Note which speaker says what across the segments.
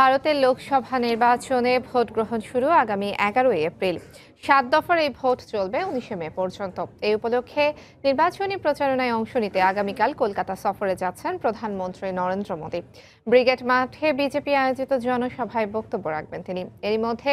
Speaker 1: ভারতের লোকসভা নির্বাচনে ভোট গ্রহণ শুরু আগামী 11 এপ্রিল। 7 দফার এই ভোট চলবে 19 মে পর্যন্ত। এই উপলক্ষে নির্বাচনী প্রচারণায় অংশ নিতে আগামীকাল কলকাতা সফরে যাচ্ছেন প্রধানমন্ত্রী নরেন্দ্র মোদী। ব্রিগেড মাঠে বিজেপি আয়োজিত জনসভায় বক্তব্য রাখবেন তিনি। এরই মধ্যে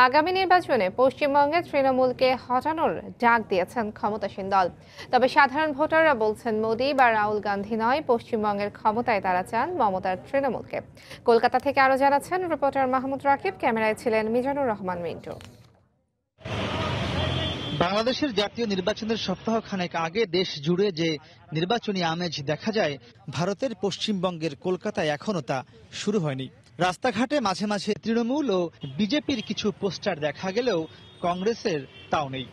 Speaker 1: আগামী নির্বাচনে পশ্চিমবঙ্গে তৃণমূলকে হটানোর ডাক দিয়েছেন ক্ষমতাসীন দল। তবে সাধারণ ভোটাররা বলছেন, মোদী বা রাহুল গান্ধী নয়, পশ্চিমবঙ্গের ক্ষমতায় তারা চান মমতার তৃণমূলকে। কলকাতা থেকে আরো জানাচ্ছেন রিপোর্টার মাহমুদ রাকিব, ক্যামেরায় ছিলেন মিজানুর রহমান মিন্টু।
Speaker 2: বাংলাদেশের জাতীয় নির্বাচনের সপ্তাহখানেক আগে দেশ জুড়ে যে নির্বাচনী আমেজ দেখা যায়, ভারতের পশ্চিমবঙ্গের কলকাতায় এখনো তা শুরু হয়নি। রাস্তাঘাটে মাঝে মাঝে তৃণমূল ও বিজেপির কিছু পোস্টার দেখা গেলেও কংগ্রেসের তাও নেই।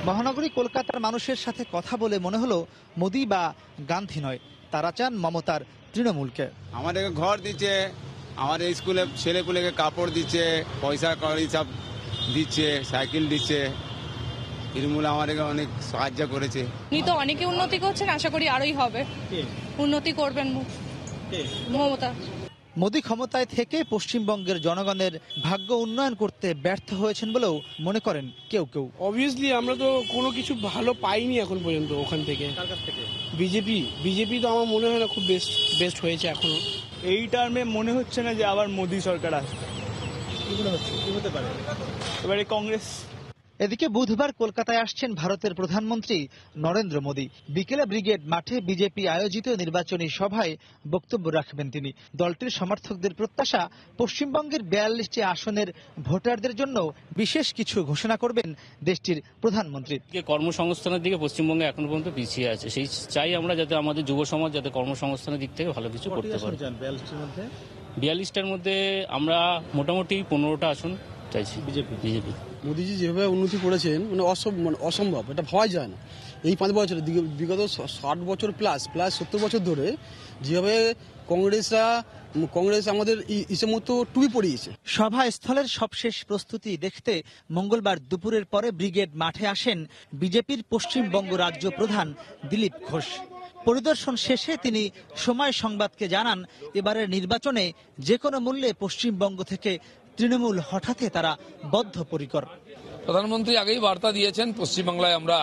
Speaker 2: মহানগরী কলকাতার মানুষের সাথে কথা বলে মনে হলো মোদী বা গান্ধী নয়, তারা চান মমতার তৃণমূলকে।
Speaker 3: আমাদেরকে ঘর দিচ্ছে, আমাদের স্কুলে ছেলেপুলেকে কাপড় দিচ্ছে, পয়সা কড়ি সব দিচ্ছে, সাইকেল দিচ্ছে। তৃণমূল আমাদেরকে অনেক সাহায্য করেছে।
Speaker 4: উনি তো অনেকে উন্নতি করছেন, আশা করি আরোই হবে। উন্নতি করবেন মমতা।
Speaker 2: মোদী ক্ষমতায় থেকে পশ্চিমবঙ্গের জনগণের ভাগ্য উন্নয়ন করতে ব্যর্থ হয়েছেন বলেও মনে করেন কেউ কেউ।
Speaker 5: অবভিয়াসলি আমরা তো কোনো কিছু ভালো পাইনি এখন পর্যন্ত ওখান থেকে। বিজেপি তো আমার মনে হয় না খুব বেস্ট হয়েছে এখনো।
Speaker 6: এই টার্মে মনে হচ্ছে না যে আবার মোদী সরকার আসবে। কি মনে হচ্ছে, কি হতে পারে এবারে কংগ্রেস?
Speaker 2: এদিকে বুধবার কলকাতায় আসছেন ভারতের প্রধানমন্ত্রী নরেন্দ্র মোদী। বিকেলে ব্রিগেড মাঠে বিজেপি আয়োজিত নির্বাচনী সভায় বক্তব্য রাখবেন তিনি। দলটির সমর্থকদের প্রত্যাশা, পশ্চিমবঙ্গের 42টি আসনের ভোটারদের জন্য বিশেষ কিছু ঘোষণা করবেন দেশটির প্রধানমন্ত্রী।
Speaker 7: কর্মসংস্থানের দিকে পশ্চিমবঙ্গে এখন পর্যন্ত পিছিয়ে আছে, সেই চাই আমরা যাতে আমাদের যুব সমাজ যাতে কর্মসংস্থানের দিক থেকে ভালো কিছু করতে পারে। 42টার মধ্যে আমরা মোটামুটি 15টা আসন চাইছি বিজেপি।
Speaker 5: মোদীজি যেভাবে উন্নতি করেছেন মানে অসম্ভব, এটা ভাবা যায় না। এই 5 বছর বিগত 60 বছর প্লাস 70 বছর ধরে যেভাবে কংগ্রেস আমাদের ইসেমতো টুপি পড়িয়েছে।
Speaker 2: সভাস্থলের সবশেষ প্রস্তুতি দেখতে মঙ্গলবার দুপুরের পরে ব্রিগেড মাঠে আসেন বিজেপির পশ্চিমবঙ্গ রাজ্য প্রধান দিলীপ ঘোষ। পরিদর্শন শেষে তিনি সময় সংবাদকে জানান, এবারের নির্বাচনে যে কোনো মূল্যে পশ্চিমবঙ্গ থেকে তৃণমূল হঠাতে তারা বদ্ধপরিকর।
Speaker 8: প্রধানমন্ত্রী আগেই বার্তা দিয়েছেন, পশ্চিমবাংলায় আমরা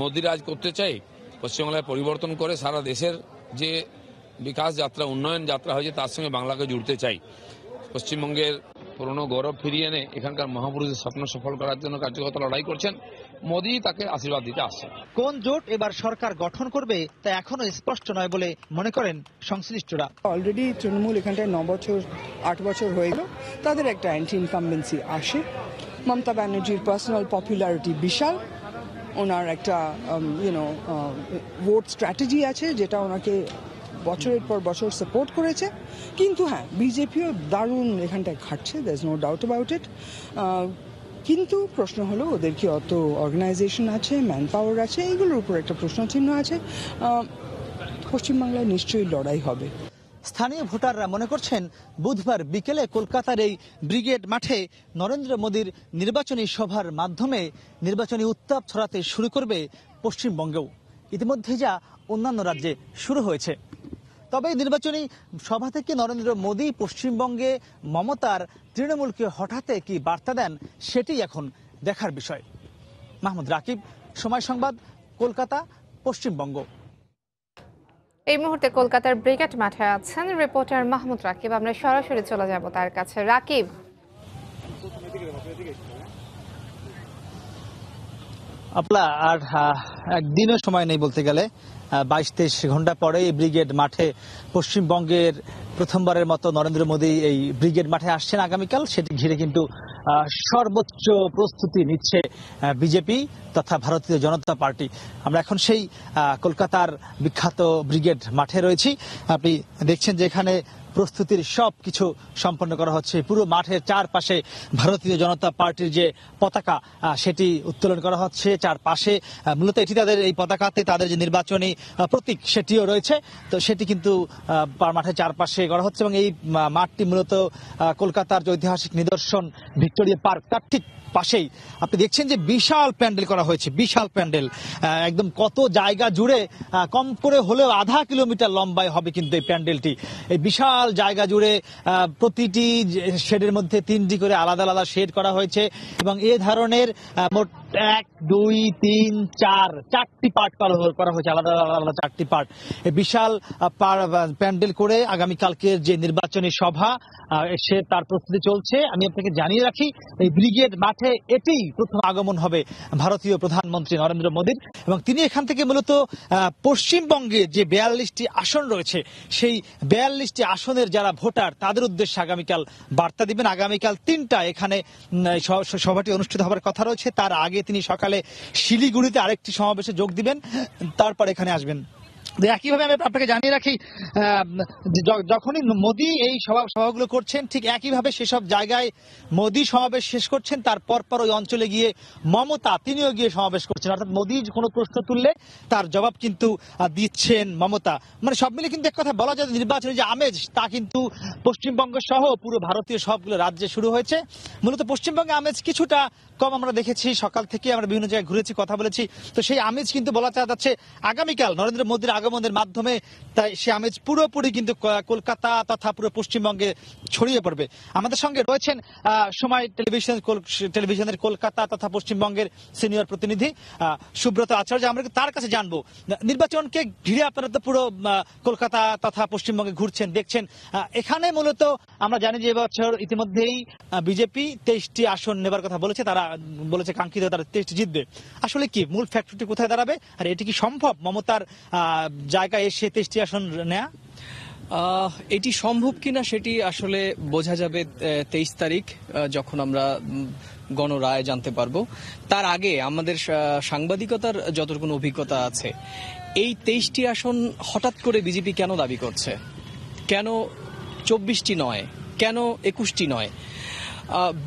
Speaker 8: মোদী রাজ করতে চাই। পশ্চিমবাংলায় পরিবর্তন করে সারা দেশের যে বিকাশ যাত্রা, উন্নয়ন যাত্রা হয়েছে তার সঙ্গে বাংলাকে জুড়তে চাই। পশ্চিমবঙ্গের পুরনো গৌরব ফিরিয়ে এনে এখানকার মহাপুরুষের স্বপ্ন সফল করার জন্য কার্যকর লড়াই করছেন। মোদী তাকে আশীর্বাদ দিতে আসছেন। কোন জোট এবার সরকার গঠন করবে তা এখনো স্পষ্ট নয় বলে মনে করেন সংশ্লিষ্টরা।
Speaker 9: অলরেডি তৃণমূল এখানটায় 9 বছর 8 বছর হয়ে গেল, তাদের একটা অ্যান্টি ইনকামবেন্সি আসে। মমতা ব্যানার্জির পার্সোনাল পপুলারিটি বিশাল, ওনার একটা ভোট স্ট্র্যাটেজি আছে যেটা ওনাকে বছরের পর বছর সাপোর্ট করেছে। কিন্তু হ্যাঁ, বিজেপিও দারুণ এখানটায় খাটছে, there is no doubt about it. কিন্তু প্রশ্ন হলো, ওদের কি অত অর্গানাইজেশন আছে, ম্যান পাওয়ার আছে? এইগুলোর উপর একটা প্রশ্নচিহ্ন আছে। পশ্চিমবাংলায় নিশ্চয়ই লড়াই হবে।
Speaker 2: স্থানীয় ভোটাররা মনে করছেন, বুধবার বিকেলে কলকাতার এই ব্রিগেড মাঠে নরেন্দ্র মোদীর নির্বাচনী সভার মাধ্যমে নির্বাচনী উত্তাপ ছড়াতে শুরু করবে পশ্চিমবঙ্গেও। ইতিমধ্যে যা অন্যান্য রাজ্যে শুরু হয়েছে। তবে নির্বাচনী সভা থেকে নরেন্দ্র মোদী পশ্চিমবঙ্গে মমতার তৃণমূলকে হঠাতে কি বার্তা দেন, সেটি এখন দেখার বিষয়। মাহমুদ রাকিব, সময় সংবাদ, কলকাতা, পশ্চিমবঙ্গ।
Speaker 1: এই মুহূর্তে কলকাতার ব্রিগেড মাঠে আছেন রিপোর্টার মাহমুদ রাকিব। আমরা সরাসরি চলে যাব তার কাছে। রাকিব,
Speaker 2: আপনার আর একদিনও সময় নেই বলতে গেলে। 22-23 ঘন্টা পরে ব্রিগেড মাঠে পশ্চিমবঙ্গের প্রথমবারের মতো নরেন্দ্র মোদী এই ব্রিগেড মাঠে আসছেন আগামীকাল। সেটি ঘিরে কিন্তু সর্বোচ্চ প্রস্তুতি নিচ্ছে বিজেপি তথা ভারতীয় জনতা পার্টি। আমরা এখন সেই কলকাতার বিখ্যাত ব্রিগেড মাঠে রয়েছি। আপনি দেখছেন যে এখানে প্রস্তুতির সবকিছু সম্পন্ন করা হচ্ছে। পুরো মাঠের চারপাশে ভারতীয় জনতা পার্টির যে পতাকা সেটি উত্তোলন করা হচ্ছে। চারপাশে মূলত এটি তাদের, এই পতাকাতে তাদের যে নির্বাচনী প্রতীক সেটিও রয়েছে, তো সেটি কিন্তু মাঠের চারপাশে করা হচ্ছে। এবং এই মাঠটি মূলত কলকাতার যে ঐতিহাসিক নিদর্শন ভিক্টোরিয়া পার্ক, তার ঠিক পাশেই আপনি দেখছেন যে বিশাল প্যান্ডেল করা হয়েছে, বিশাল প্যান্ডেল, একদম কত জায়গা জুড়ে, কম করে হলেও আধা কিলোমিটার লম্বায় হবে কিন্তু এই প্যান্ডেলটি। এই বিশাল জায়গা জুড়ে প্রতিটি শেডের মধ্যে 3টি করে আলাদা আলাদা শেড করা হয়েছে এবং এ ধরনের মোট 1, 2, 3, 4টি পার্ট করা হয়েছে, আলাদা আলাদা 4টি পার্ট। এই বিশাল প্যান্ডেল করে আগামীকালকের যে নির্বাচনী সভা সে তার প্রস্তুতি চলছে। আমি আপনাকে জানিয়ে রাখি, এই ব্রিগেড মাঠে এটি প্রথম আগমন হবে ভারতীয় প্রধানমন্ত্রী নরেন্দ্র মোদীর এবং তিনি এখান থেকে মূলত পশ্চিমবঙ্গে যে 42টি আসন রয়েছে সেই 42টি আসনের যারা ভোটার তাদের উদ্দেশ্যে আগামীকাল বার্তা দিবেন। আগামীকাল 3টা এখানে সভাটি অনুষ্ঠিত হবার কথা রয়েছে। তার আগে তিনি সকালে শিলিগুড়িতে আরেকটি সমাবেশে যোগ দিবেন, তারপর এখানে আসবেন। একইভাবে আমি আপনাকে জানিয়ে রাখি, যখনই মোদী এই সভাগুলো করছেন ঠিক একইভাবে সেসব জায়গায় মোদী সমাবেশ শেষ করছেন, তার পরপর ওই অঞ্চলে গিয়ে মমতা তিনিও গিয়ে সমাবেশ করছেন। অর্থাৎ মোদী কোনো প্রশ্ন তুললে তার জবাব কিন্তু দিচ্ছেন মমতা। মানে সব মিলে কিন্তু এক কথা বলা যায়, নির্বাচনী যে আমেজ তা কিন্তু পশ্চিমবঙ্গ সহ পুরো ভারতীয় সবগুলো রাজ্যে শুরু হয়েছে। মূলত পশ্চিমবঙ্গে আমেজ কিছুটা কম আমরা দেখেছি, সকাল থেকে আমরা বিভিন্ন জায়গায় ঘুরেছি, কথা বলেছি, তো সেই আমেজ কিন্তু বলা যাচ্ছে আগামীকাল নরেন্দ্র মোদীর আগমনের মাধ্যমে তাই সে আমেজ পুরোপুরি কিন্তু কলকাতা তথা পুরো পশ্চিমবঙ্গে ছড়িয়ে পড়বে। আমাদের সঙ্গে রয়েছেন সময় টেলিভিশনের কলকাতা তথা পশ্চিমবঙ্গের সিনিয়র প্রতিনিধি সুব্রত আচার্য। আমরা তার কাছে জানবো, নির্বাচনকে ঘিরে আপনারা তো পুরো কলকাতা তথা পশ্চিমবঙ্গে ঘুরছেন, দেখছেন, এখানে মূলত আমরা জানি যে এবছর ইতিমধ্যেই বিজেপি 23টি আসন নেবার কথা বলেছে, তারা বলেছে কাঙ্ক্ষিত তারা 23টি জিতবে। আসলে কি মূল ফ্যাক্টরটি কোথায় দাঁড়াবে, আর এটি কি সম্ভব মমতার জায়গায় এসে 23টি আসন নেয়া?
Speaker 10: এটি সম্ভব কিনা সেটি আসলে বোঝা যাবে 23 তারিখ যখন আমরা গণরায় জানতে পারবো। তার আগে আমাদের সাংবাদিকতার যতটুকু অভিজ্ঞতা আছে, এই 23টি আসন হঠাৎ করে বিজেপি কেন দাবি করছে, কেন 24টি নয়, কেন 21টি নয়?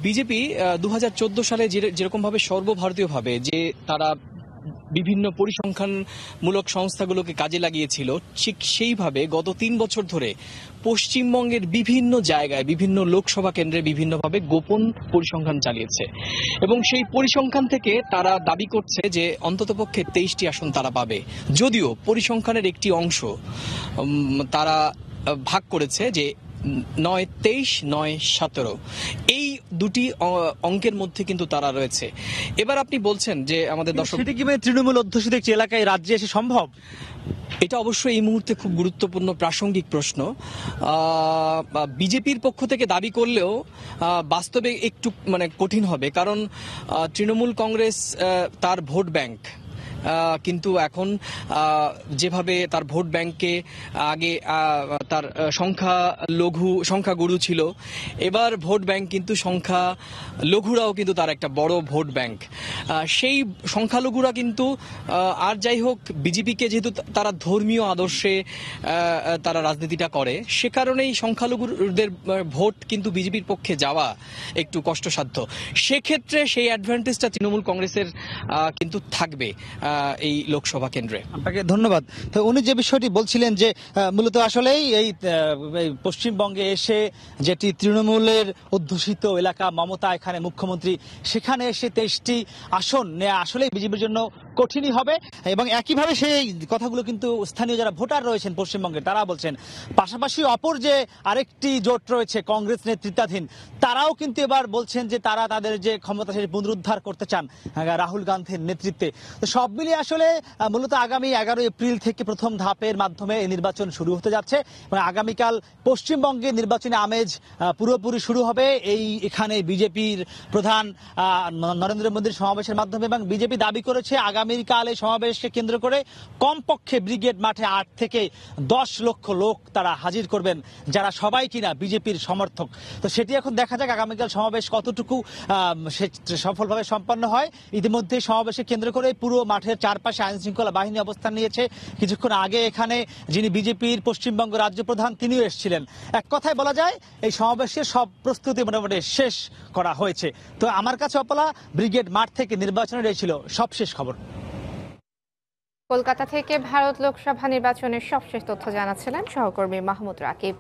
Speaker 10: বিজেপি 2014 সালে যেরকম ভাবে সর্বভারতীয়ভাবে যে তারা বিভিন্ন পরিসংখ্যানমূলক সংস্থাগুলোকে কাজে লাগিয়েছিল, ঠিক সেইভাবে গত 3 বছর ধরে পশ্চিমবঙ্গের বিভিন্ন জায়গায় বিভিন্ন লোকসভা কেন্দ্রে বিভিন্নভাবে গোপন পরিসংখ্যান চালিয়েছে এবং সেই পরিসংখ্যান থেকে তারা দাবি করছে যে অন্ততপক্ষে 23টি আসন তারা পাবে। যদিও পরিসংখ্যানের একটি অংশ তারা ভাগ করেছে যে 9-23, 9-17, এই দুটি অঙ্কের মধ্যে কিন্তু তারা রয়েছে। এবার আপনি বলছেন যে আমাদের দর্শক,
Speaker 2: সেটা কি তৃণমূল অধ্যুষিত একটি এলাকায় রাজ্যে এসে সম্ভব?
Speaker 10: এটা অবশ্যই এই মুহূর্তে খুব গুরুত্বপূর্ণ প্রাসঙ্গিক প্রশ্ন। বিজেপির পক্ষ থেকে দাবি করলেও বাস্তবে একটু কঠিন হবে, কারণ তৃণমূল কংগ্রেস তার ভোট ব্যাংক কিন্তু এখন যেভাবে তার ভোট ব্যাংকে আগে তার সংখ্যাগুরু ছিল, এবার ভোট ব্যাংক কিন্তু সংখ্যালঘুরাও কিন্তু তার একটা বড় ভোট ব্যাংক। সেই সংখ্যালঘুরা কিন্তু আর যাই হোক বিজেপিকে যেহেতু তারা ধর্মীয় আদর্শে তারা রাজনীতিটা করে, সে কারণেই সংখ্যালঘুদের ভোট কিন্তু বিজেপির পক্ষে যাওয়া একটু কষ্টসাধ্য। সেক্ষেত্রে সেই অ্যাডভান্টেজটা তৃণমূল কংগ্রেসের কিন্তু থাকবে এই লোকসভা কেন্দ্রে।
Speaker 2: আপনাকে ধন্যবাদ। তো উনি যে বিষয়টি বলছিলেন যে মূলত আসলেই এই পশ্চিমবঙ্গে এসে যেটি তৃণমূলের অধ্যুষিত এলাকা, মমতা এখানে মুখ্যমন্ত্রী, সেখানে এসে 23টি আসন নেওয়া আসলেই বিজেপির জন্য কঠিনই হবে এবং একইভাবে সেই কথাগুলো কিন্তু স্থানীয় যারা ভোটার রয়েছেন পশ্চিমবঙ্গে তারা বলছেন। পাশাপাশি অপর যে আরেকটি জোট রয়েছে কংগ্রেস নেতৃত্বাধীন, তারাও কিন্তু এবার বলছেন যে তারা তাদের যে ক্ষমতা সেটি পুনরুদ্ধার করতে চান রাহুল গান্ধীর নেতৃত্বে। তো সব মিলিয়ে আসলে মূলত আগামী 11 এপ্রিল থেকে প্রথম ধাপের মাধ্যমে এই নির্বাচন শুরু হতে যাচ্ছে এবং আগামীকাল পশ্চিমবঙ্গে নির্বাচনী আমেজ পুরোপুরি শুরু হবে এখানে বিজেপির প্রধান নরেন্দ্র মোদীর সমাবেশের মাধ্যমে। এবং বিজেপি দাবি করেছে আগামীকাল এই সমাবেশকে কেন্দ্র করে কমপক্ষে ব্রিগেড মাঠে 8 থেকে 10 লক্ষ লোক তারা হাজির করবেন, যারা সবাই কিনা বিজেপির সমর্থক। তো সেটি এখন দেখা যাক আগামীকাল সমাবেশ কতটুকু সফলভাবে সম্পন্ন হয়। ইতিমধ্যে সমাবেশকে কেন্দ্র করে পুরো মাঠের চারপাশে আইন শৃঙ্খলা বাহিনী অবস্থান নিয়েছে। কিছুক্ষণ আগে এখানে যিনি বিজেপির পশ্চিমবঙ্গ রাজ্য প্রধান তিনিও এসেছিলেন। এক কথায় বলা যায় এই সমাবেশের সব প্রস্তুতি মোটামুটি শেষ করা হয়েছে। তো আমার কাছে অপলা ব্রিগেড মাঠ থেকে নির্বাচনের এই ছিল সবশেষ খবর।
Speaker 1: কলকাতা থেকে ভারত লোকসভা নির্বাচনের সবশেষ তথ্য জানাচ্ছিলেন সহকর্মী মাহমুদ রাকিব।